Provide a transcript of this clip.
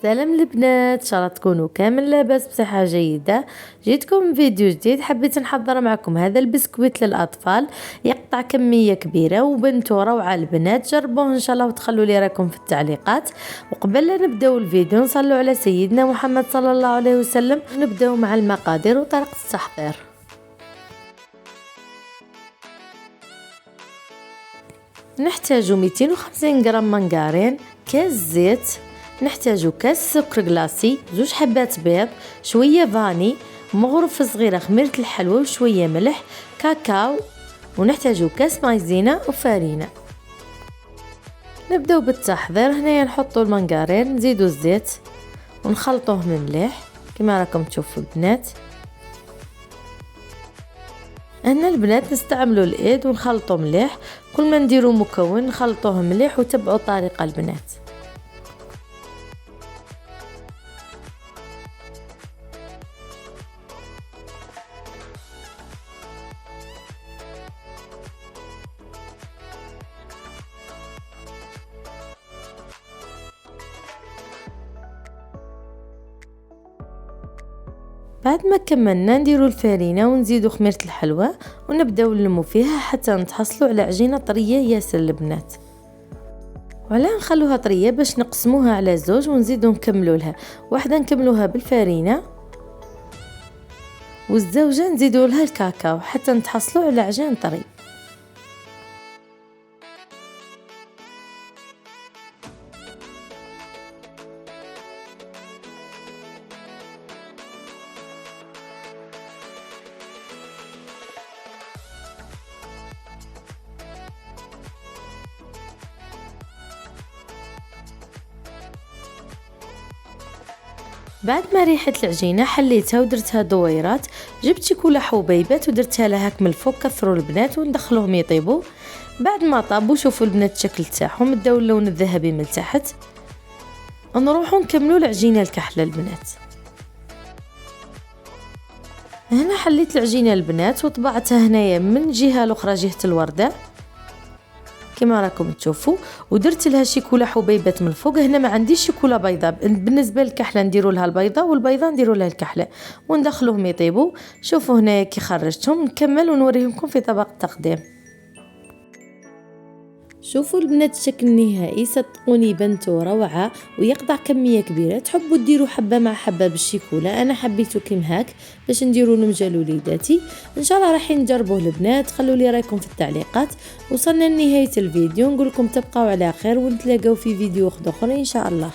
سلام البنات، ان شاء الله تكونوا كامل لاباس بصحه جيده. جيتكم فيديو جديد. حبيت نحضر معكم هذا البسكويت للاطفال، يقطع كميه كبيره وبنته روعه. البنات جربوه ان شاء الله وتخلوا لي رايكم في التعليقات. وقبل لا نبداو الفيديو نصلوا على سيدنا محمد صلى الله عليه وسلم. نبداو مع المقادير وطريقه التحضير. نحتاج 250 غرام مانغارين، كاس زيت، نحتاج كاس سكر كلاصي، 2 حبات بيض، شويه فاني، مغرفه صغيره خميره الحلوى وشويه ملح، كاكاو، ونحتاج كاس مايزينا وفارينه. نبداو بالتحضير. هنايا نحطوا المانغارين، نزيدوا الزيت ونخلطوه مليح كما راكم تشوفوا البنات. هنا البنات نستعملوا الايد ونخلطوا مليح. كل ما نديروا مكون نخلطوه مليح وتبعوا الطريقه البنات. بعد ما كملنا نديروا الفارينه ونزيدوا خميره الحلوى ونبداو نلموا فيها حتى نتحصلوا على عجينه طريه ياسر البنات. وعلى نخلوها طريه باش نقسموها على زوج ونزيدوا نكملوا لها واحده نكملوها بالفارينه والزوجه نزيدوا لها الكاكاو حتى نتحصلوا على عجين طري. بعد ما ريحت العجينه حليتها ودرتها دويرات. جبت شيكولا حبيبات ودرتها لها هاك من الفوق. كثروا البنات وندخلوهم يطيبوا. بعد ما طابوا شوفوا البنات الشكل تاعهم داو اللون الذهبي من تحت. نروحوا نكملوا العجينه الكحله البنات. هنا حليت العجينه البنات وطبعتها هنايا من جهه الاخرى جهه الورده كما راكم تشوفوا. ودرت لها شيكولا حبيبات من الفوق. هنا ما عنديش شيكولا بيضاء، بالنسبه للكحله نديروا لها البيضاء والبيضاء نديروا لها الكحله وندخلوهم يطيبوا. شوفوا هنا كي خرجتهم. نكمل ونوريكم في طبق التقديم. شوفوا البنات الشكل النهائي، صدقوني بنته روعه ويقطع كميه كبيره. تحبوا ديروا حبه مع حبه بالشيكولا، انا حبيته كيما هاك باش نديروا نمجه لوليداتي. ان شاء الله راح نجربوه البنات. خلوا لي رايكم في التعليقات. وصلنا لنهايه الفيديو، نقول لكم تبقوا على خير ونتلاقاو في فيديو اخر ان شاء الله.